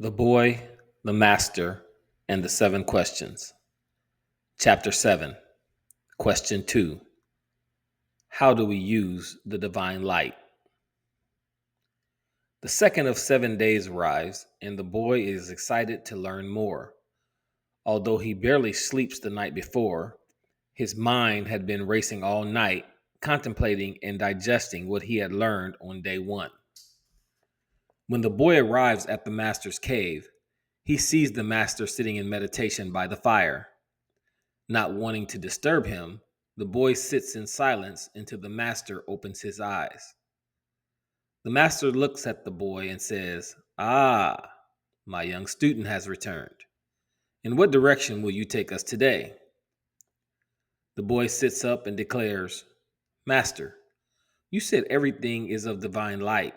The Boy, the Master, and the Seven Questions. Chapter 7, Question 2. How do we use the divine light? The second of 7 days arrives, and the boy is excited to learn more. Although he barely sleeps the night before, his mind had been racing all night, contemplating and digesting what he had learned on day one. When the boy arrives at the master's cave, he sees the master sitting in meditation by the fire. Not wanting to disturb him, the boy sits in silence until the master opens his eyes. The master looks at the boy and says, "Ah, my young student has returned. In what direction will you take us today?" The boy sits up and declares, "Master, you said everything is of divine light,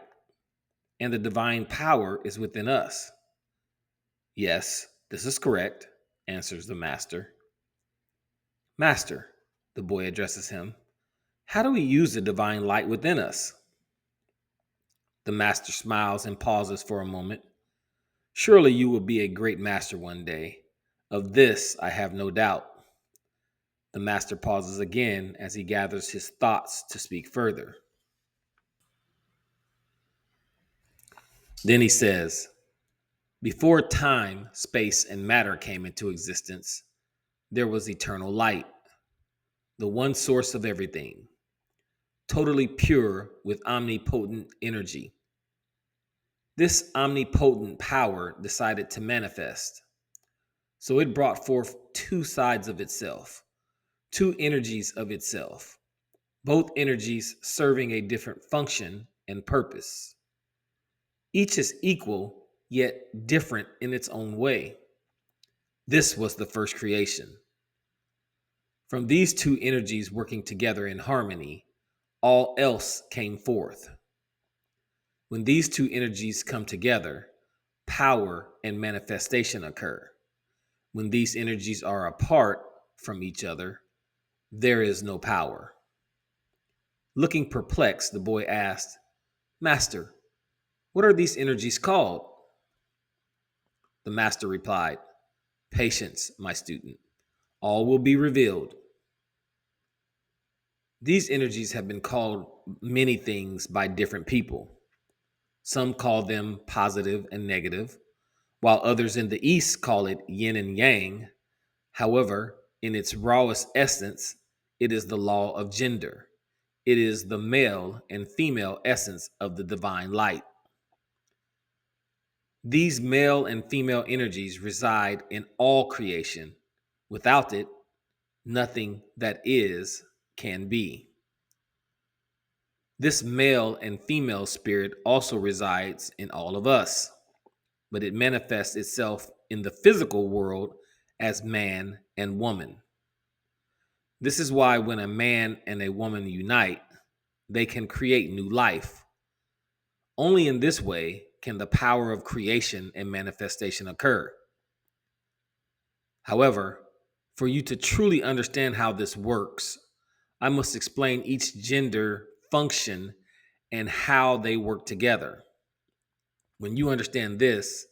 and the divine power is within us." "Yes, this is correct," answers the master. "Master," the boy addresses him, "how do we use the divine light within us?" The master smiles and pauses for a moment. "Surely you will be a great master one day. Of this I have no doubt." The master pauses again as he gathers his thoughts to speak further. Then he says, "Before time, space, and matter came into existence, there was eternal light, the one source of everything, totally pure with omnipotent energy. This omnipotent power decided to manifest. So it brought forth two sides of itself, two energies of itself, both energies serving a different function and purpose. Each is equal, yet different in its own way. This was the first creation. From these two energies working together in harmony, all else came forth. When these two energies come together, power and manifestation occur. When these energies are apart from each other, there is no power." Looking perplexed, the boy asked, "Master, what are these energies called?" The master replied, "Patience, my student. All will be revealed." These energies have been called many things by different people. Some call them positive and negative, while others in the East call it yin and yang. However, in its rawest essence, it is the law of gender. It is the male and female essence of the divine light. These male and female energies reside in all creation. Without it, nothing that is can be. This male and female spirit also resides in all of us, but it manifests itself in the physical world as man and woman. This is why when a man and a woman unite, they can create new life. Only in this way can the power of creation and manifestation occur. However, for you to truly understand how this works, I must explain each gender function and how they work together. When you understand this,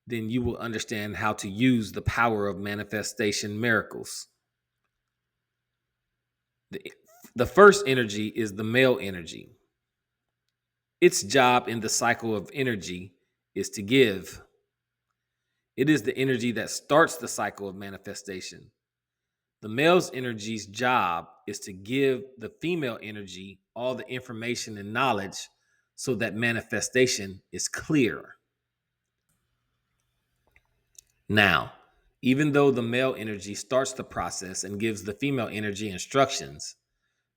then you will understand how to use the power of manifestation miracles. The, the first energy is the male energy. Its job in the cycle of energy is to give. It is the energy that starts the cycle of manifestation. The male's energy's job is to give the female energy all the information and knowledge so that manifestation is clear. Now, even though the male energy starts the process and gives the female energy instructions,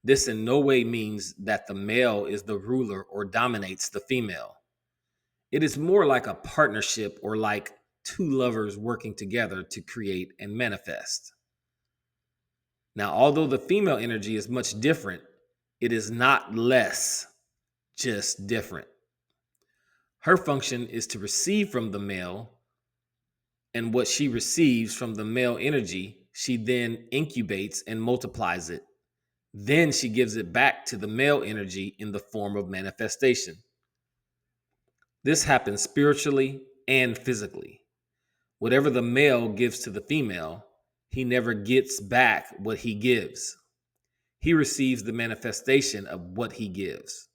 this in no way means that the male is the ruler or dominates the female. It is more like a partnership or like two lovers working together to create and manifest. Now, although the female energy is much different, it is not less, just different. Her function is to receive from the male, and what she receives from the male energy, she then incubates and multiplies it. Then she gives it back to the male energy in the form of manifestation. This happens spiritually and physically. Whatever the male gives to the female, he never gets back what he gives. He receives the manifestation of what he gives.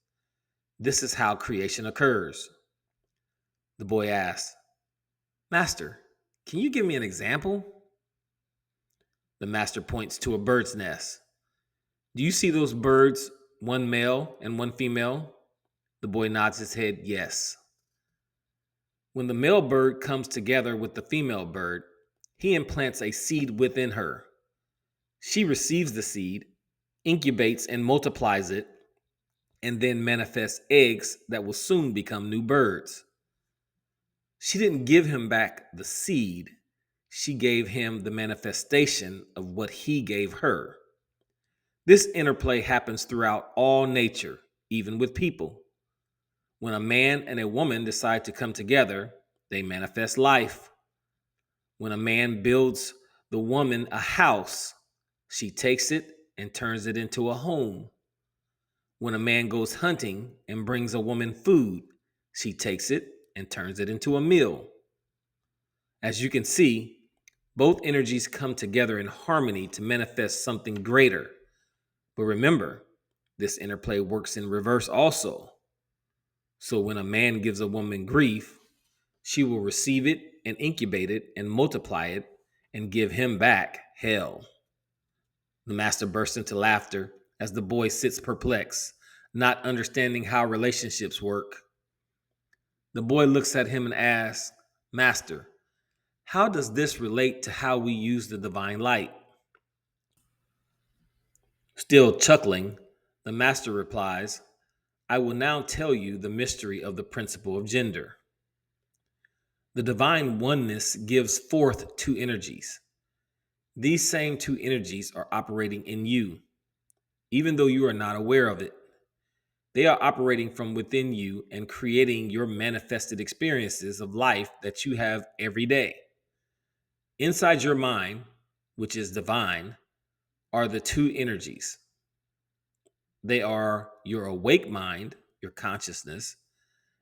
This is how creation occurs. The boy asked, Master, can you give me an example? The master points to a bird's nest. Do you see those birds, one male and one female? The boy nods his head, yes. When the male bird comes together with the female bird, he implants a seed within her. She receives the seed, incubates and multiplies it, and then manifests eggs that will soon become new birds. She didn't give him back the seed. She gave him the manifestation of what he gave her. This interplay happens throughout all nature, even with people. When a man and a woman decide to come together, they manifest life. When a man builds the woman a house, she takes it and turns it into a home. When a man goes hunting and brings a woman food, she takes it and turns it into a meal. As you can see, both energies come together in harmony to manifest something greater. But remember, this interplay works in reverse also. So when a man gives a woman grief, she will receive it and incubate it and multiply it and give him back hell. The master bursts into laughter as the boy sits perplexed, not understanding how relationships work. The boy looks at him and asks, Master, how does this relate to how we use the divine light? Still chuckling, the master replies, I will now tell you the mystery of the principle of gender. The divine oneness gives forth two energies. These same two energies are operating in you, even though you are not aware of it. They are operating from within you and creating your manifested experiences of life that you have every day. Inside your mind, which is divine, are the two energies. They are your awake mind, your consciousness,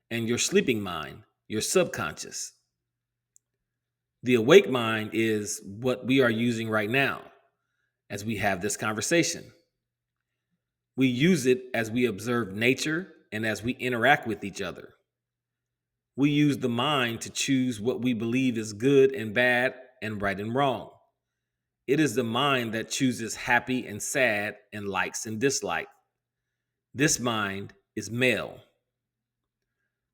and your sleeping mind, your subconscious. The awake mind is what we are using right now as we have this conversation. We use it as we observe nature and as we interact with each other. We use the mind to choose what we believe is good and bad and right and wrong. It is the mind that chooses happy and sad and likes and dislikes. This mind is male.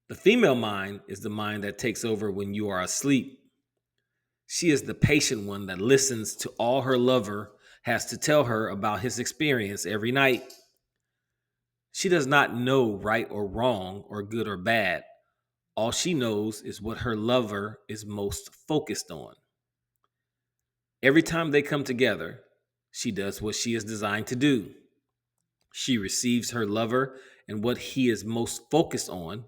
The female mind is the mind that takes over when you are asleep. She is the patient one that listens to all her lover has to tell her about his experience every night. She does not know right or wrong or good or bad. All she knows is what her lover is most focused on. Every time they come together, she does what she is designed to do. She receives her lover and what he is most focused on,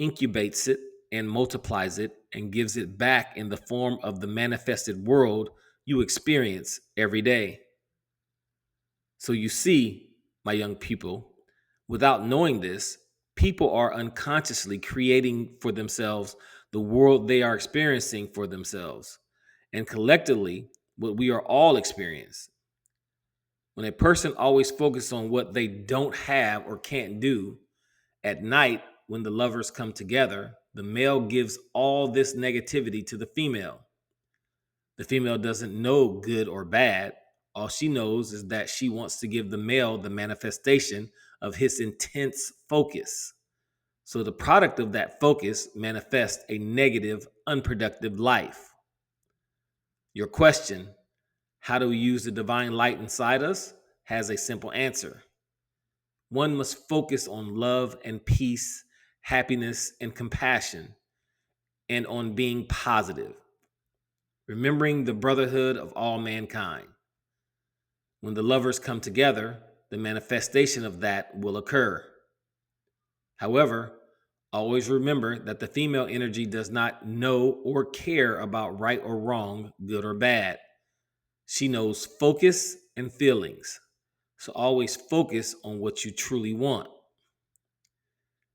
incubates it and multiplies it, and gives it back in the form of the manifested world you experience every day. So you see, my young people, without knowing this, people are unconsciously creating for themselves the world they are experiencing for themselves, and collectively, what we are all experiencing. When a person always focuses on what they don't have or can't do, at night, when the lovers come together, the male gives all this negativity to the female. The female doesn't know good or bad. All she knows is that she wants to give the male the manifestation of his intense focus. So the product of that focus manifests a negative, unproductive life. Your question, how do we use the divine light inside us, has a simple answer. One must focus on love and peace, happiness and compassion, and on being positive, remembering the brotherhood of all mankind. When the lovers come together, the manifestation of that will occur. However, always remember that the female energy does not know or care about right or wrong, good or bad. She knows focus and feelings. So always focus on what you truly want.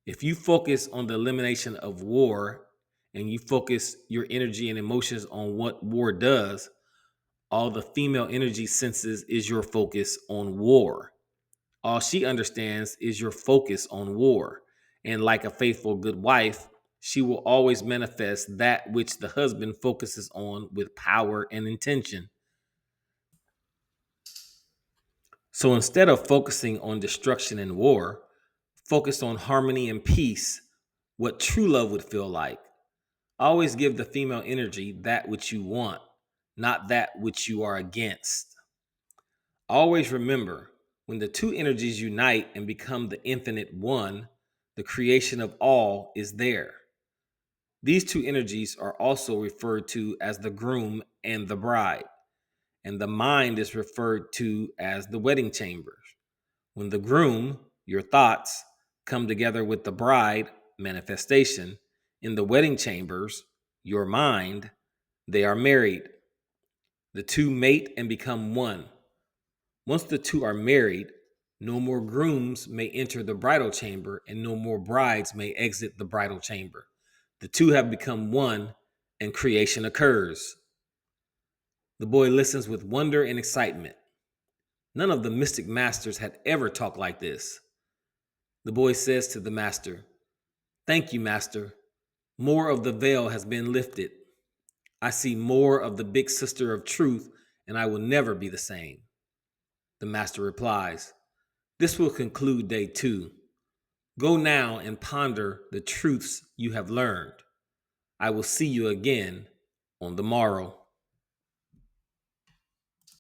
If you focus on the elimination of war and you focus your energy and emotions on what war does, all the female energy senses is your focus on war. All she understands is your focus on war. And like a faithful good wife, she will always manifest that which the husband focuses on with power and intention. So instead of focusing on destruction and war, focus on harmony and peace, what true love would feel like. Always give the female energy that which you want, not that which you are against. Always remember, when the two energies unite and become the infinite one, the creation of all is there. These two energies are also referred to as the groom and the bride, and the mind is referred to as the wedding chambers. When the groom, your thoughts, come together with the bride, manifestation, in the wedding chambers, your mind, they are married. The two mate and become one. Once the two are married, no more grooms may enter the bridal chamber and no more brides may exit the bridal chamber. The two have become one and creation occurs. The boy listens with wonder and excitement. None of the mystic masters had ever talked like this. The boy says to the master, "Thank you, master. More of the veil has been lifted. I see more of the big sister of truth, and I will never be the same." The master replies, "This will conclude day 2. Go now and ponder the truths you have learned. I will see you again on the morrow."